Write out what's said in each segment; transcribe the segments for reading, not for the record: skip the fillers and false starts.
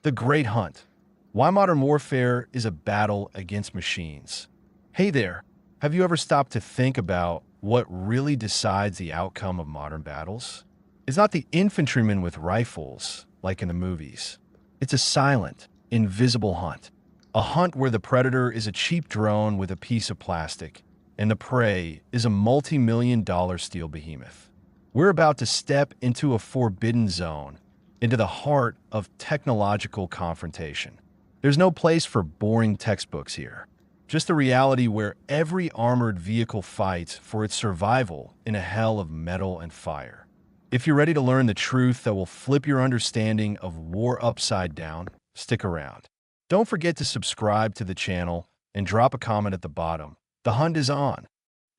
The Great Hunt. Why modern warfare is a battle against machines. Hey there, have you ever stopped to think about what really decides the outcome of modern battles? It's not the infantrymen with rifles, like in the movies. It's a silent, invisible hunt. A hunt where the predator is a cheap drone with a piece of plastic, and the prey is a multi-million-dollar steel behemoth. We're about to step into a forbidden zone, into the heart of technological confrontation. There's no place for boring textbooks here. Just a reality where every armored vehicle fights for its survival in a hell of metal and fire. If you're ready to learn the truth that will flip your understanding of war upside down, stick around. Don't forget to subscribe to the channel and drop a comment at the bottom. The hunt is on.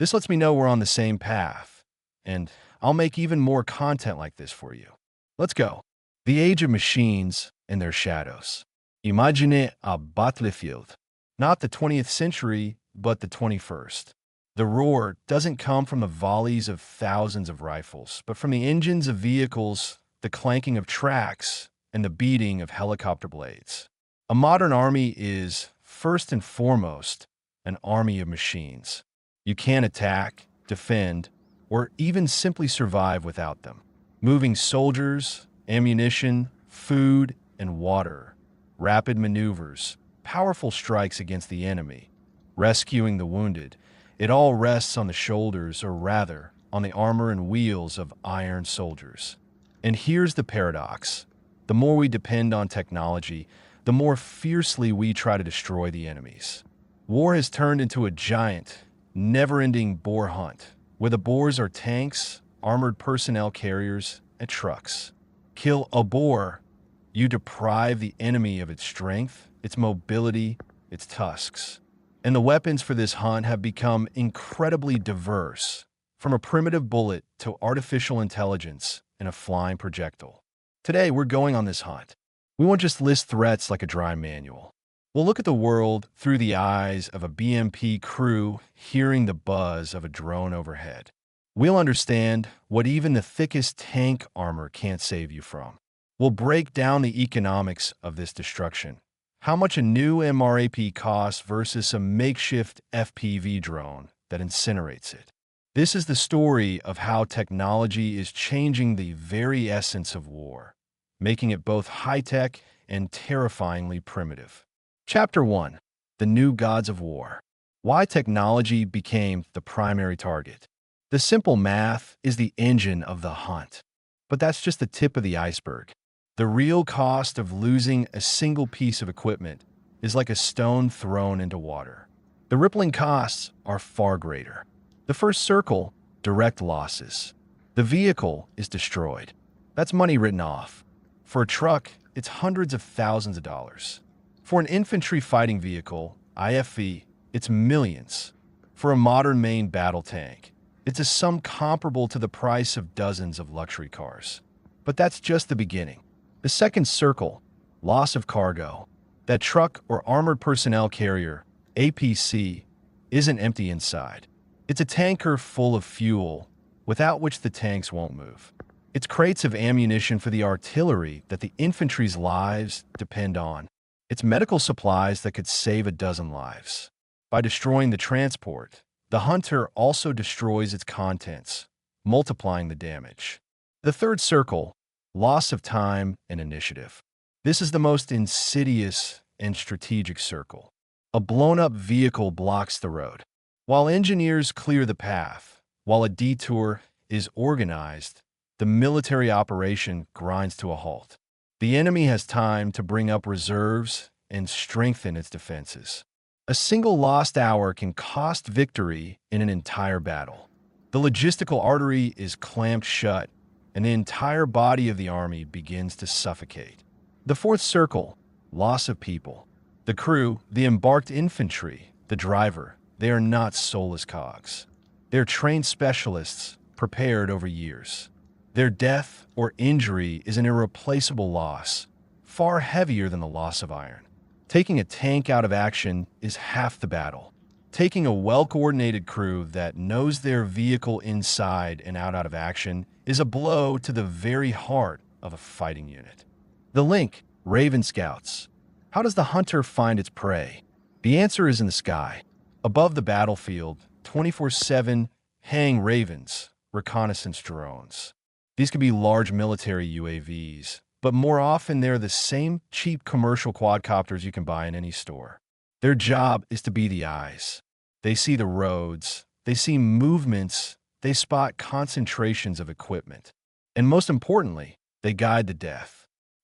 This lets me know we're on the same path, and I'll make even more content like this for you. Let's go. The age of machines and their shadows. Imagine a battlefield. Not the 20th century, but the 21st. The roar doesn't come from the volleys of thousands of rifles, but from the engines of vehicles, the clanking of tracks, and the beating of helicopter blades. A modern army is, first and foremost, an army of machines. You can't attack, defend, or even simply survive without them. Moving soldiers, ammunition, food, and water. Rapid maneuvers, powerful strikes against the enemy, rescuing the wounded. It all rests on the shoulders, or rather, on the armor and wheels of iron soldiers. And here's the paradox. The more we depend on technology, the more fiercely we try to destroy the enemies. War has turned into a giant, never-ending boar hunt, where the boars are tanks, armored personnel carriers, and trucks. Kill a boar, you deprive the enemy of its strength, its mobility, its tusks. And the weapons for this hunt have become incredibly diverse, from a primitive bullet to artificial intelligence and a flying projectile. Today, we're going on this hunt. We won't just list threats like a dry manual. We'll look at the world through the eyes of a BMP crew hearing the buzz of a drone overhead. We'll understand what even the thickest tank armor can't save you from. We'll break down the economics of this destruction. How much a new MRAP costs versus a makeshift FPV drone that incinerates it. This is the story of how technology is changing the very essence of war, making it both high-tech and terrifyingly primitive. Chapter 1. The New Gods of War. Why technology became the primary target. The simple math is the engine of the hunt. But that's just the tip of the iceberg. The real cost of losing a single piece of equipment is like a stone thrown into water. The rippling costs are far greater. The first circle, direct losses. The vehicle is destroyed. That's money written off. For a truck, it's hundreds of thousands of dollars. For an infantry fighting vehicle, IFV, it's millions. For a modern main battle tank, it's a sum comparable to the price of dozens of luxury cars. But that's just the beginning. The second circle, loss of cargo. That truck or armored personnel carrier, APC, isn't empty inside. It's a tanker full of fuel, without which the tanks won't move. It's crates of ammunition for the artillery that the infantry's lives depend on. It's medical supplies that could save a dozen lives. By destroying the transport, the hunter also destroys its contents, multiplying the damage. The third circle, loss of time and initiative. This is the most insidious and strategic circle. A blown-up vehicle blocks the road. While engineers clear the path, while a detour is organized, the military operation grinds to a halt. The enemy has time to bring up reserves and strengthen its defenses. A single lost hour can cost victory in an entire battle. The logistical artery is clamped shut, and the entire body of the army begins to suffocate. The fourth circle, loss of people. The crew, the embarked infantry, the driver, they are not soulless cogs. They're trained specialists, prepared over years. Their death or injury is an irreplaceable loss, far heavier than the loss of iron. Taking a tank out of action is half the battle. Taking a well-coordinated crew that knows their vehicle inside and out of action is a blow to the very heart of a fighting unit. The link, Raven Scouts. How does the hunter find its prey? The answer is in the sky. Above the battlefield, 24/7 hang ravens, reconnaissance drones. These could be large military UAVs, but more often they're the same cheap commercial quadcopters you can buy in any store. Their job is to be the eyes. They see the roads, they see movements, they spot concentrations of equipment. And most importantly, they guide the death.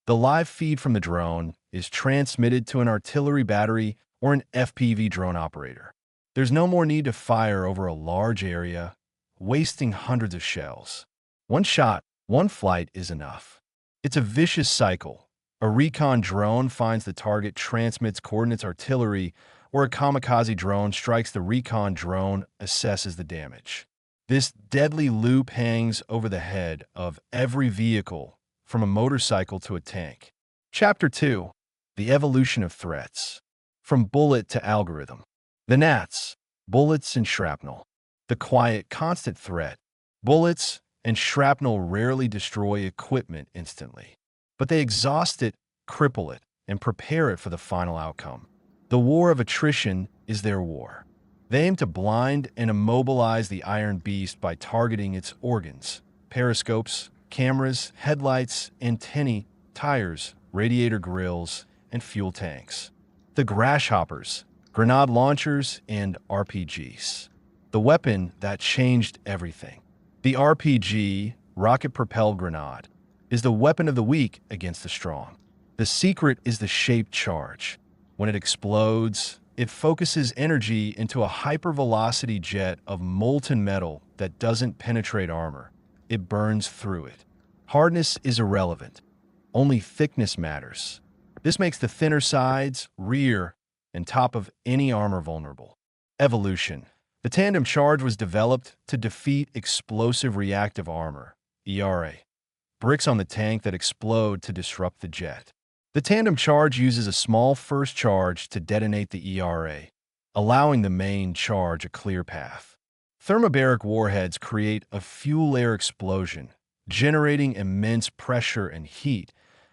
The live feed from the drone is transmitted to an artillery battery or an FPV drone operator. There's no more need to fire over a large area, wasting hundreds of shells. One shot, one flight is enough. It's a vicious cycle. A recon drone finds the target, transmits coordinates artillery, or a kamikaze drone strikes the recon drone, assesses the damage. This deadly loop hangs over the head of every vehicle, from a motorcycle to a tank. Chapter 2. The Evolution of Threats. From bullet to algorithm. The gnats, bullets and shrapnel. The quiet, constant threat. Bullets and shrapnel rarely destroy equipment instantly, but they exhaust it, cripple it, and prepare it for the final outcome. The war of attrition is their war. They aim to blind and immobilize the iron beast by targeting its organs, periscopes, cameras, headlights, antennae, tires, radiator grills, and fuel tanks. The grasshoppers, grenade launchers, and RPGs. The weapon that changed everything. The RPG, rocket-propelled grenade, is the weapon of the weak against the strong. The secret is the shaped charge. When it explodes, it focuses energy into a hypervelocity jet of molten metal that doesn't penetrate armor. It burns through it. Hardness is irrelevant. Only thickness matters. This makes the thinner sides, rear, and top of any armor vulnerable. Evolution. The tandem charge was developed to defeat explosive reactive armor, ERA. Bricks on the tank that explode to disrupt the jet. The tandem charge uses a small first charge to detonate the ERA, allowing the main charge a clear path. Thermobaric warheads create a fuel air explosion, generating immense pressure and heat,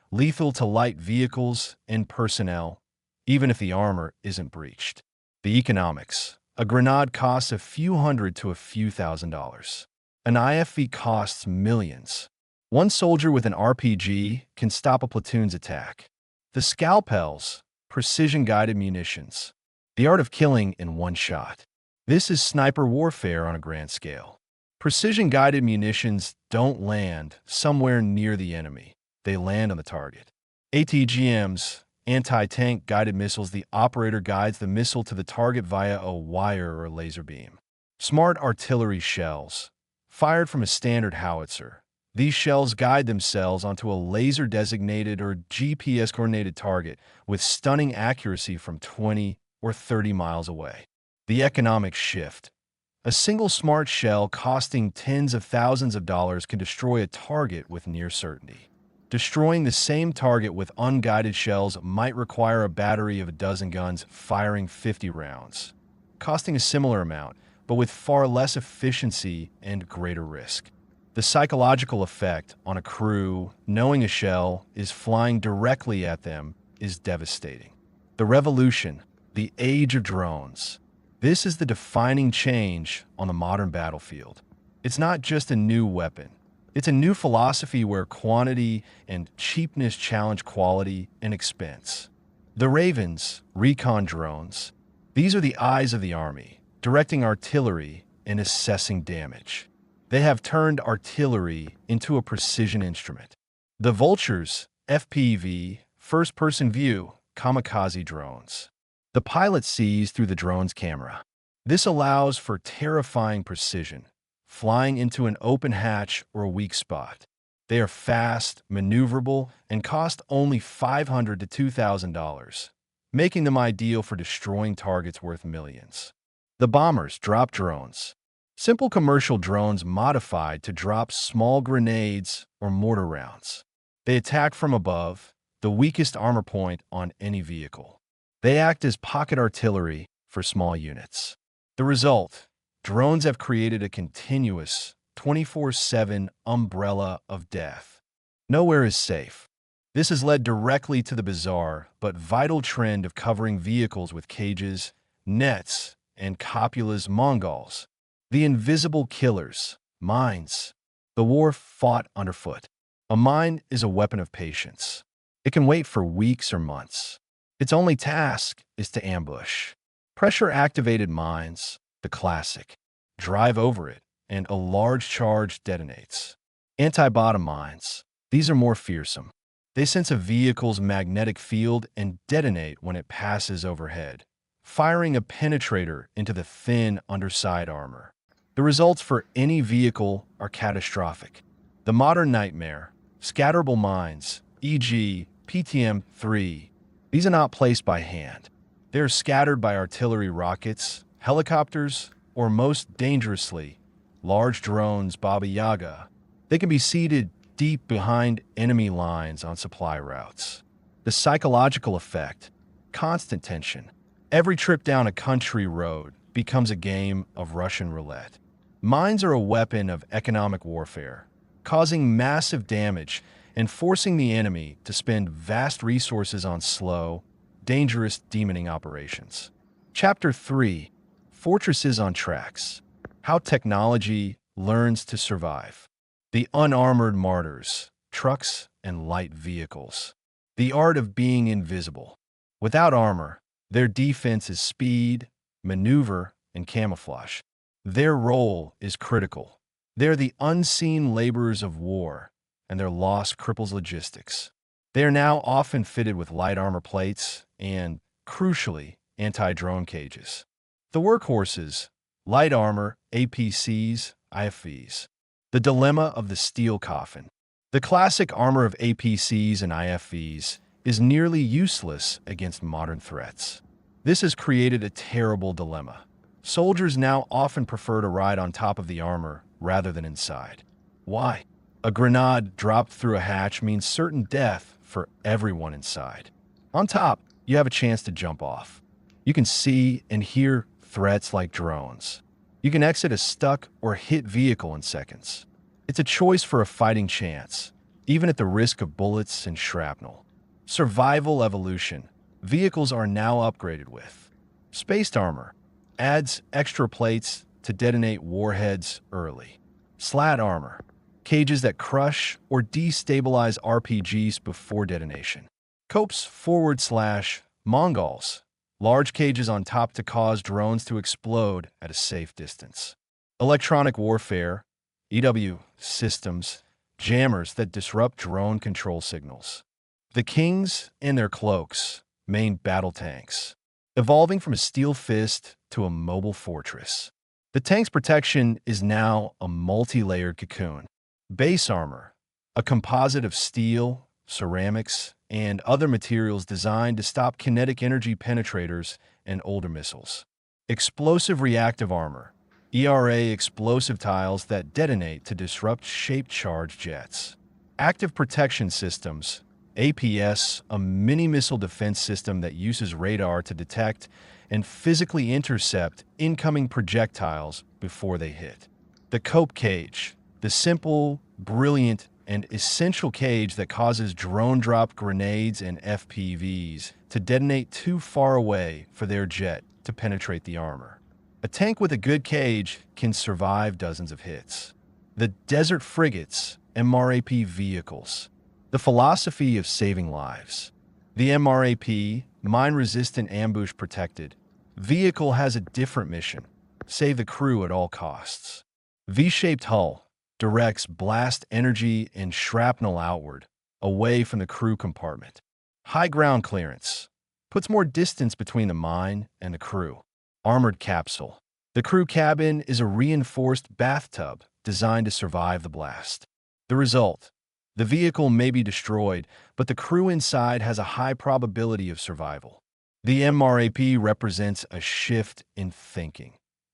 lethal to light vehicles and personnel, even if the armor isn't breached. The economics. A grenade costs a few hundred to a few $1,000s. An IFV costs millions. One soldier with an RPG can stop a platoon's attack. The scalpels, precision-guided munitions. The art of killing in one shot. This is sniper warfare on a grand scale. Precision-guided munitions don't land somewhere near the enemy. They land on the target. ATGMs, anti-tank guided missiles. The operator guides the missile to the target via a wire or a laser beam. Smart artillery shells, fired from a standard howitzer. These shells guide themselves onto a laser-designated or GPS-coordinated target with stunning accuracy from 20 or 30 miles away. The economic shift. A single smart shell costing tens of thousands of dollars can destroy a target with near certainty. Destroying the same target with unguided shells might require a battery of a dozen guns firing 50 rounds, costing a similar amount, but with far less efficiency and greater risk. The psychological effect on a crew, knowing a shell is flying directly at them, is devastating. The revolution, the age of drones. This is the defining change on the modern battlefield. It's not just a new weapon. It's a new philosophy where quantity and cheapness challenge quality and expense. The Ravens, recon drones. These are the eyes of the Army, directing artillery and assessing damage. They have turned artillery into a precision instrument. The Vultures, FPV, first-person view, kamikaze drones. The pilot sees through the drone's camera. This allows for terrifying precision, flying into an open hatch or a weak spot. They are fast, maneuverable, and cost only $500 to $2,000, making them ideal for destroying targets worth millions. The bombers, drop drones. Simple commercial drones modified to drop small grenades or mortar rounds. They attack from above, the weakest armor point on any vehicle. They act as pocket artillery for small units. The result: drones have created a continuous, 24/7 umbrella of death. Nowhere is safe. This has led directly to the bizarre but vital trend of covering vehicles with cages, nets, and copulas Mongols, the invisible killers, mines. The war fought underfoot. A mine is a weapon of patience. It can wait for weeks or months. Its only task is to ambush. Pressure-activated mines, the classic, drive over it, and a large charge detonates. Anti-bottom mines, these are more fearsome. They sense a vehicle's magnetic field and detonate when it passes overhead, firing a penetrator into the thin underside armor. The results for any vehicle are catastrophic. The modern nightmare, scatterable mines, e.g. PTM-3, these are not placed by hand. They are scattered by artillery rockets, helicopters, or most dangerously, large drones Baba Yaga. They can be seated deep behind enemy lines on supply routes. The psychological effect, constant tension. Every trip down a country road becomes a game of Russian roulette. Mines are a weapon of economic warfare, causing massive damage and forcing the enemy to spend vast resources on slow, dangerous demoning operations. Chapter 3: Fortresses on Tracks. How Technology Learns to Survive. The unarmored martyrs, trucks and light vehicles. The art of being invisible. Without armor, their defense is speed, maneuver, and camouflage. Their role is critical. They're the unseen laborers of war, and their loss cripples logistics. They are now often fitted with light armor plates and, crucially, anti-drone cages. The workhorses, light armor, APCs, IFVs. The dilemma of the steel coffin. The classic armor of APCs and IFVs is nearly useless against modern threats. This has created a terrible dilemma. Soldiers now often prefer to ride on top of the armor rather than inside. Why? A grenade dropped through a hatch means certain death for everyone inside. On top, you have a chance to jump off. You can see and hear threats like drones. You can exit a stuck or hit vehicle in seconds. It's a choice for a fighting chance, even at the risk of bullets and shrapnel. Survival evolution. Vehicles are now upgraded with spaced armor. Adds extra plates to detonate warheads early. Slat armor. Cages that crush or destabilize RPGs before detonation. Copes /Mongols. Large cages on top to cause drones to explode at a safe distance. Electronic warfare, EW systems, jammers that disrupt drone control signals. The Kings and their cloaks, main battle tanks, evolving from a steel fist to a mobile fortress. The tank's protection is now a multi-layered cocoon. Base armor, a composite of steel, ceramics, and other materials designed to stop kinetic energy penetrators and older missiles. Explosive reactive armor, ERA explosive tiles that detonate to disrupt shape-charged jets. Active protection systems, APS, a mini-missile defense system that uses radar to detect and physically intercept incoming projectiles before they hit. The Cope cage, the simple, brilliant, and essential cage that causes drone-drop grenades and FPVs to detonate too far away for their jet to penetrate the armor. A tank with a good cage can survive dozens of hits. The Desert Frigates, MRAP vehicles. The philosophy of saving lives. The MRAP, mine-resistant ambush protected, vehicle has a different mission: save the crew at all costs. V-shaped hull directs blast energy and shrapnel outward, away from the crew compartment. High ground clearance puts more distance between the mine and the crew. Armored capsule. The crew cabin is a reinforced bathtub designed to survive the blast. The result: the vehicle may be destroyed, but the crew inside has a high probability of survival. The MRAP represents a shift in thinking.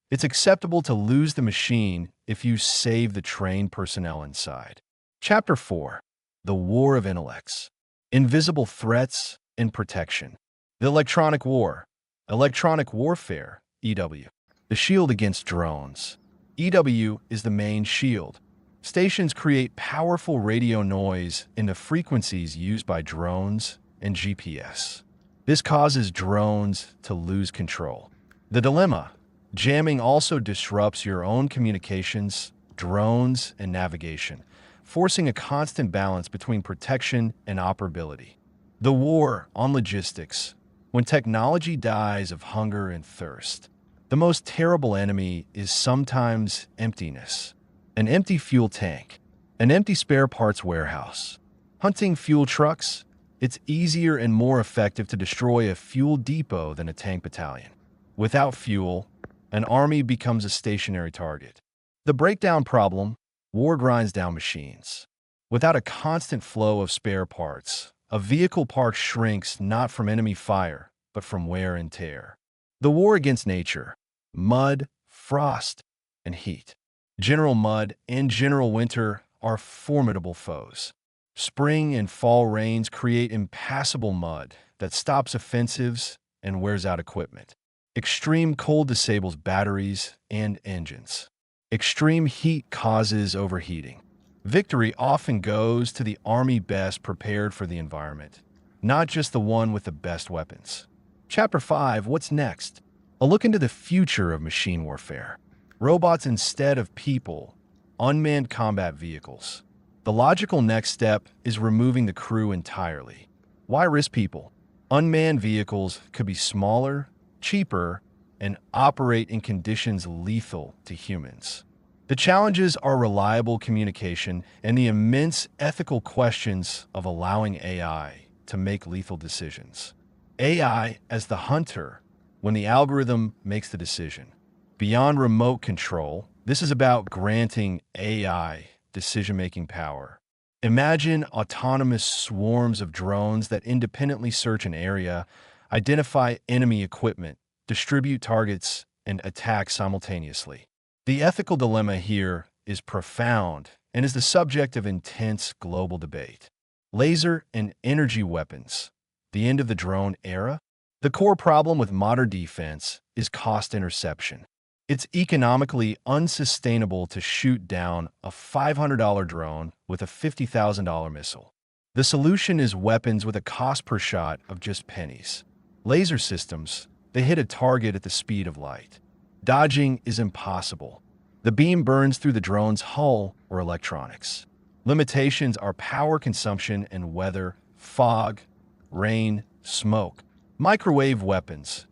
It's acceptable to lose the machine if you save the trained personnel inside. Chapter 4: The War of Intellects. Invisible Threats and Protection. The Electronic War. Electronic Warfare, EW. The shield against drones. EW is the main shield. Stations create powerful radio noise in the frequencies used by drones and GPS. This causes drones to lose control. The dilemma: jamming also disrupts your own communications, drones, and navigation, forcing a constant balance between protection and operability. The war on logistics: when technology dies of hunger and thirst, the most terrible enemy is sometimes emptiness. An empty fuel tank, an empty spare parts warehouse. Hunting fuel trucks: it's easier and more effective to destroy a fuel depot than a tank battalion. Without fuel, an army becomes a stationary target. The breakdown problem: war grinds down machines. Without a constant flow of spare parts, a vehicle park shrinks not from enemy fire, but from wear and tear. The war against nature: mud, frost, and heat. General Mud and General Winter are formidable foes. Spring and fall rains create impassable mud that stops offensives and wears out equipment. Extreme cold disables batteries and engines. Extreme heat causes overheating. Victory often goes to the army best prepared for the environment, not just the one with the best weapons. Chapter 5: What's next? A look into the future of machine warfare. Robots instead of people, unmanned combat vehicles. The logical next step is removing the crew entirely. Why risk people? Unmanned vehicles could be smaller, cheaper, and operate in conditions lethal to humans. The challenges are reliable communication and the immense ethical questions of allowing AI to make lethal decisions. AI as the hunter when the algorithm makes the decision. Beyond remote control, this is about granting AI decision-making power. Imagine autonomous swarms of drones that independently search an area, identify enemy equipment, distribute targets, and attack simultaneously. The ethical dilemma here is profound and is the subject of intense global debate. Laser and energy weapons: the end of the drone era? The core problem with modern defense is cost interception. It's economically unsustainable to shoot down a $500 drone with a $50,000 missile. The solution is weapons with a cost per shot of just pennies. Laser systems: they hit a target at the speed of light. Dodging is impossible. The beam burns through the drone's hull or electronics. Limitations are power consumption and weather, fog, rain, smoke. Microwave weapons: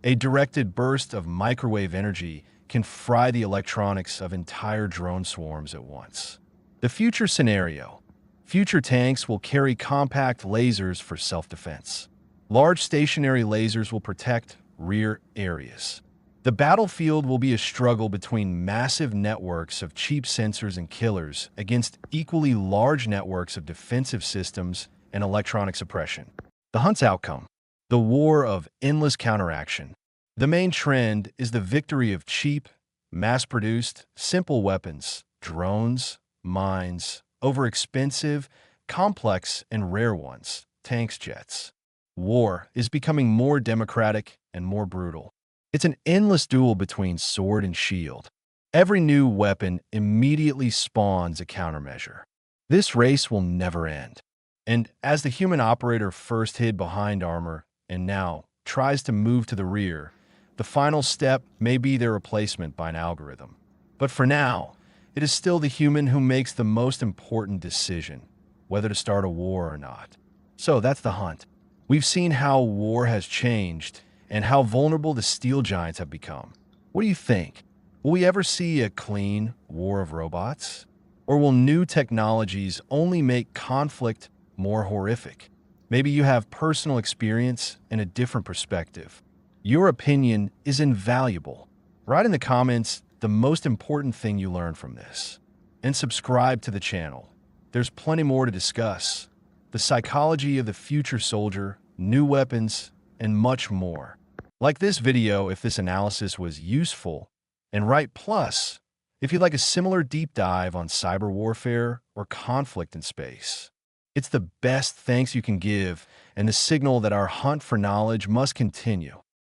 a directed burst of microwave energy can fry the electronics of entire drone swarms at once. The future scenario: future tanks will carry compact lasers for self-defense. Large stationary lasers will protect rear areas. The battlefield will be a struggle between massive networks of cheap sensors and killers against equally large networks of defensive systems and electronic suppression. The hunt's outcome: the war of endless counteraction. The main trend is the victory of cheap, mass-produced, simple weapons, drones, mines, over expensive, complex, and rare ones, tanks, jets. War is becoming more democratic and more brutal. It's an endless duel between sword and shield. Every new weapon immediately spawns a countermeasure. This race will never end. And as the human operator first hid behind armor and now tries to move to the rear, the final step may be their replacement by an algorithm. But for now, it is still the human who makes the most important decision, whether to start a war or not. So that's the hunt. We've seen how war has changed and how vulnerable the steel giants have become. What do you think? Will we ever see a clean war of robots? Or will new technologies only make conflict more horrific? Maybe you have personal experience and a different perspective. Your opinion is invaluable. Write in the comments the most important thing you learned from this. And subscribe to the channel. There's plenty more to discuss. The psychology of the future soldier, new weapons, and much more. Like this video if this analysis was useful, and write plus if you'd like a similar deep dive on cyber warfare or conflict in space. It's the best thanks you can give and the signal that our hunt for knowledge must continue.